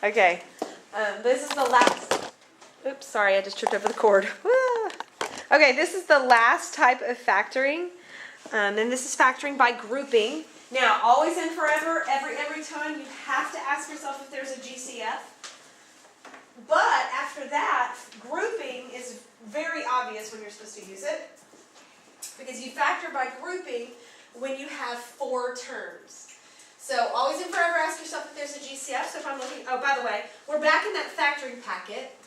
Okay, this is the last, oops, sorry, I just tripped over the cord. Okay, this is the last type of factoring, and this is factoring by grouping. Now, always and forever, every time, you have to ask yourself if there's a GCF. But after that, grouping is very obvious when you're supposed to use it, because you factor by grouping when you have 4 terms. So always and forever ask yourself if there's a GCF. So if I'm looking, oh, by the way, we're back in that factoring packet,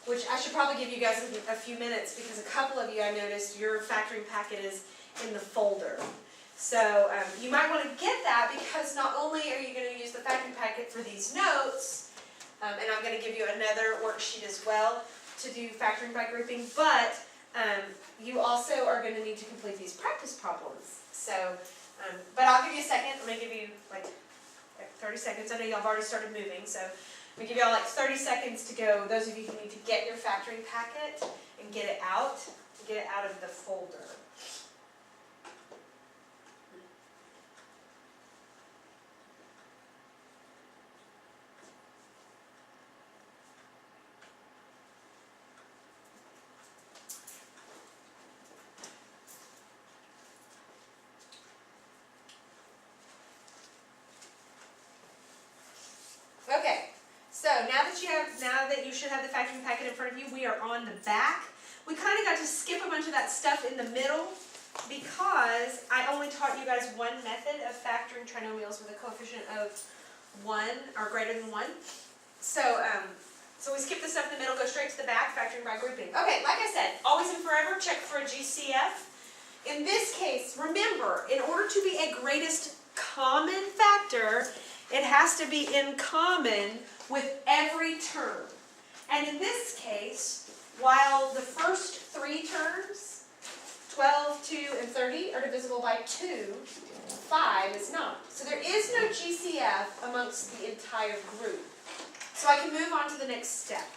which I should probably give you guys a few minutes, because a couple of you, I noticed, your factoring packet is in the folder. So you might want to get that, because not only are you going to use the factoring packet for these notes, and I'm going to give you another worksheet as well to do factoring by grouping, but you also are going to need to complete these practice problems. So, but I'll give you a second. I'm going to give you like 30 seconds. I know y'all have already started moving, so I'm going to give y'all like 30 seconds to go. Those of you who need to get your factoring packet and get it out of the folder. Okay, so now that you should have the factoring packet in front of you, we are on the back. We kind of got to skip a bunch of that stuff in the middle, because I only taught you guys one method of factoring trinomials with a coefficient of 1 or greater than 1. So we skip the stuff in the middle, go straight to the back, factoring by grouping. Okay, like I said, always and forever, check for a GCF. In this case, remember, in order to be a greatest common factor, it has to be in common with every term. And in this case, while the first 3 terms, 12, 2, and 30, are divisible by 2, 5 is not. So there is no GCF amongst the entire group. So I can move on to the next step.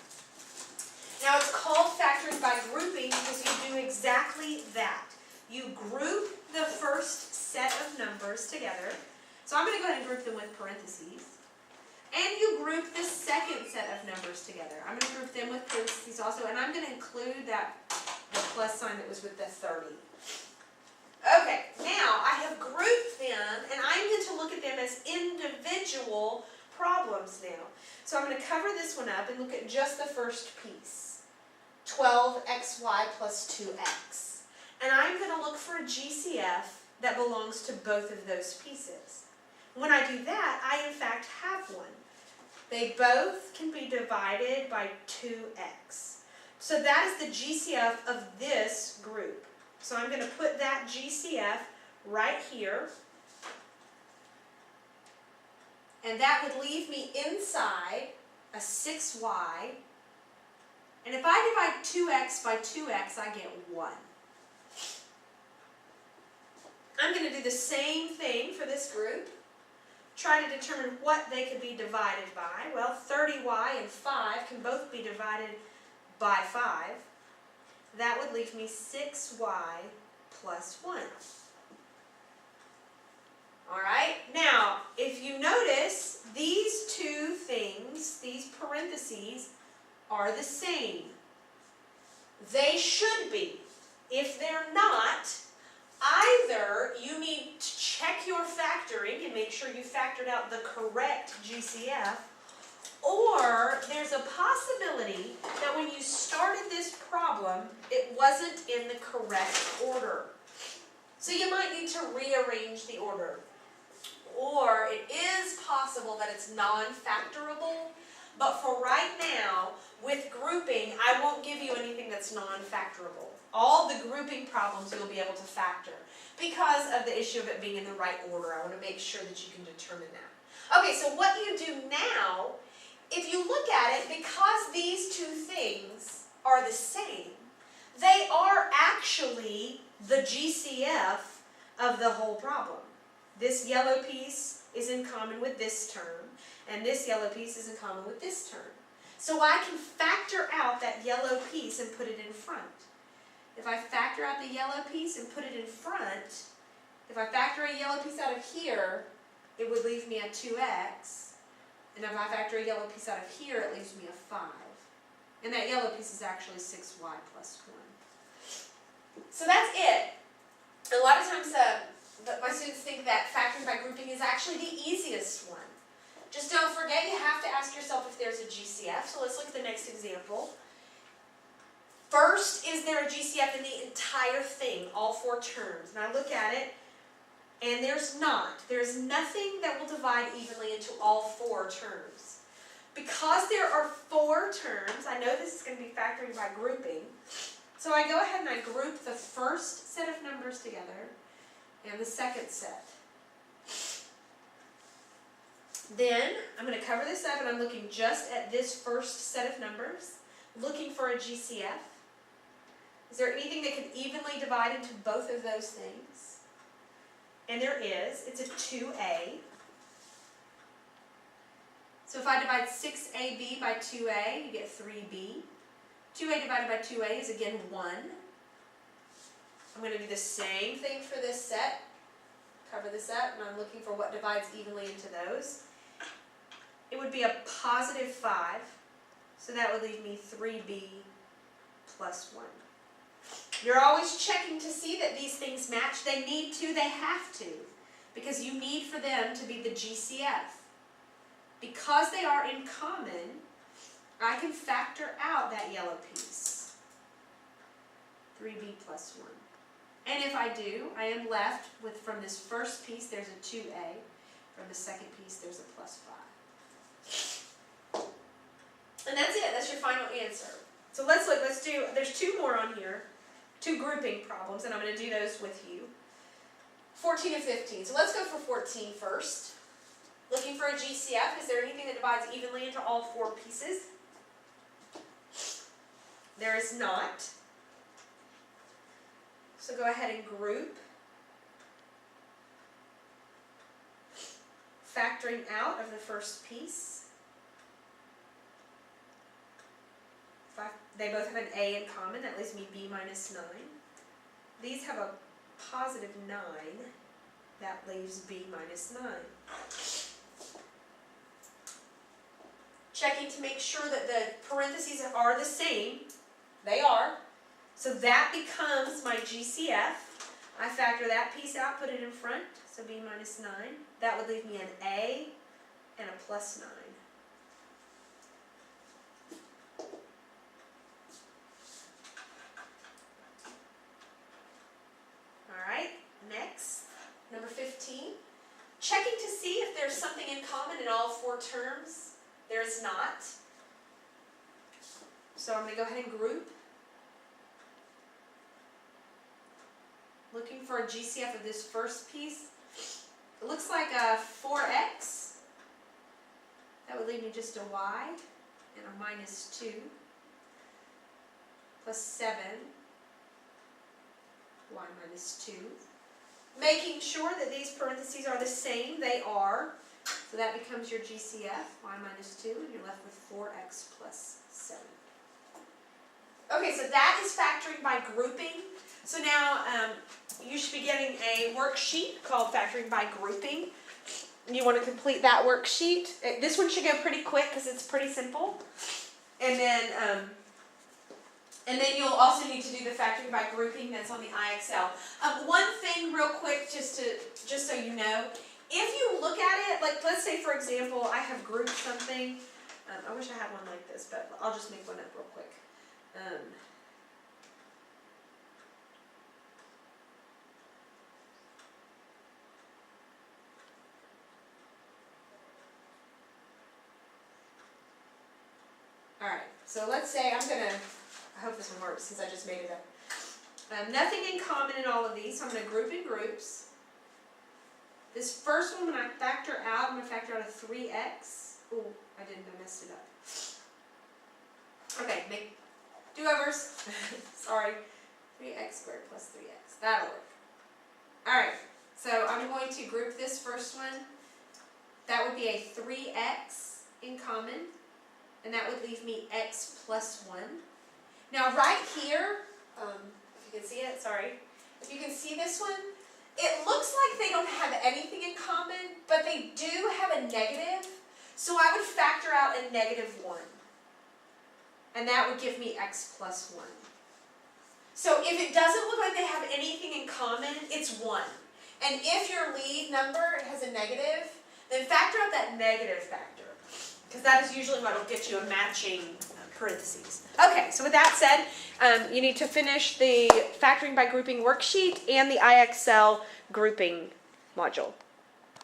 Now it's called factoring by grouping because you do exactly that. You group the first set of numbers together. So I'm going to go ahead and group them with parentheses. And you group the second set of numbers together. I'm going to group them with parentheses also, and I'm going to include the plus sign that was with the 30. Okay, now I have grouped them, and I'm going to look at them as individual problems now. So I'm going to cover this one up and look at just the first piece. 12xy plus 2x. And I'm going to look for a GCF that belongs to both of those pieces. When I do that, I in fact have one. They both can be divided by 2x. So that is the GCF of this group. So I'm going to put that GCF right here. And that would leave me inside a 6y. And if I divide 2x by 2x, I get 1. I'm going to do the same thing for this group. Try to determine what they could be divided by. Well, 30y and 5 can both be divided by 5. That would leave me 6y plus 1. All right, now, if you notice, these two things, these parentheses, are the same. They should be. If they're not, either you need to check your factoring and make sure you factored out the correct GCF, or there's a possibility that when you started this problem, it wasn't in the correct order. So you might need to rearrange the order. Or it is possible that it's non-factorable, but for right now, with grouping, I won't give you anything that's non-factorable. All the grouping problems you'll be able to factor because of the issue of it being in the right order. I want to make sure that you can determine that. Okay, so what you do now, if you look at it, because these two things are the same, they are actually the GCF of the whole problem. This yellow piece is in common with this term, and this yellow piece is in common with this term. So I can factor out that yellow piece and put it in front. If I factor out the yellow piece and put it in front, if I factor a yellow piece out of here, it would leave me a 2x. And if I factor a yellow piece out of here, it leaves me a 5. And that yellow piece is actually 6y plus 1. So that's it. A lot of times my students think that factoring by grouping is actually the easiest one. Just don't forget, you have to ask yourself if there's a GCF. So let's look at the next example. First, is there a GCF in the entire thing, all 4 terms? And I look at it, and there's not. There's nothing that will divide evenly into all 4 terms. Because there are 4 terms, I know this is going to be factoring by grouping. So I go ahead and I group the first set of numbers together and the second set. Then I'm going to cover this up and I'm looking just at this first set of numbers, looking for a GCF. Is there anything that can evenly divide into both of those things? And there is. It's a 2a. So if I divide 6ab by 2a, you get 3b. 2a divided by 2a is again 1. I'm going to do the same thing for this set. Cover this up, and I'm looking for what divides evenly into those. It would be a positive 5, so that would leave me 3b plus 1. You're always checking to see that these things match. They need to, they have to, because you need for them to be the GCF. Because they are in common, I can factor out that yellow piece, 3b plus 1. And if I do, I am left with, from this first piece, there's a 2a. From the second piece, there's a plus 5. And that's it. That's your final answer. So let's look. Let's do, there's 2 more on here. 2 grouping problems, and I'm going to do those with you. 14 and 15. So let's go for 14 first. Looking for a GCF. Is there anything that divides evenly into all 4 pieces? There is not. So go ahead and group. Factoring out of the first piece. They both have an a in common. That leaves me b minus 9. These have a positive 9. That leaves b minus 9. Checking to make sure that the parentheses are the same. They are. So that becomes my GCF. I factor that piece out, put it in front, so b minus 9. That would leave me an a and a plus 9. Alright, next, number 15. Checking to see if there's something in common in all 4 terms. There is not. So I'm going to go ahead and group. Looking for a GCF of this first piece. It looks like a 4x. That would leave me just a y and a minus 2. Plus 7. Y minus 2. Making sure that these parentheses are the same. They are. So that becomes your GCF, y minus 2, and you're left with 4x plus 7. Okay, so that is factoring by grouping. So now you should be getting a worksheet called Factoring by Grouping. You want to complete that worksheet. This one should go pretty quick because it's pretty simple. And then you'll also need to do the factoring by grouping that's on the IXL. One thing real quick, just so you know, if you look at it, like let's say for example, I have grouped something. I wish I had one like this, but I'll just make one up real quick. Alright, so let's say I hope this one works since I just made it up. Nothing in common in all of these, so I'm going to group in groups. This first one, when I factor out, I'm going to factor out a 3x. Ooh, I messed it up. Okay, make do-overs. Sorry. 3x squared plus 3x. That'll work. Alright, so I'm going to group this first one. That would be a 3x in common. And that would leave me x plus 1. Now right here, if you can see it, sorry. If you can see this one, it looks like they don't have anything in common, but they do have a negative. So I would factor out a -1. And that would give me x plus 1. So if it doesn't look like they have anything in common, it's 1. And if your lead number has a negative, then factor out that negative factor. Because that is usually what will get you a matching parentheses. Okay, so with that said, you need to finish the factoring by grouping worksheet and the IXL grouping module.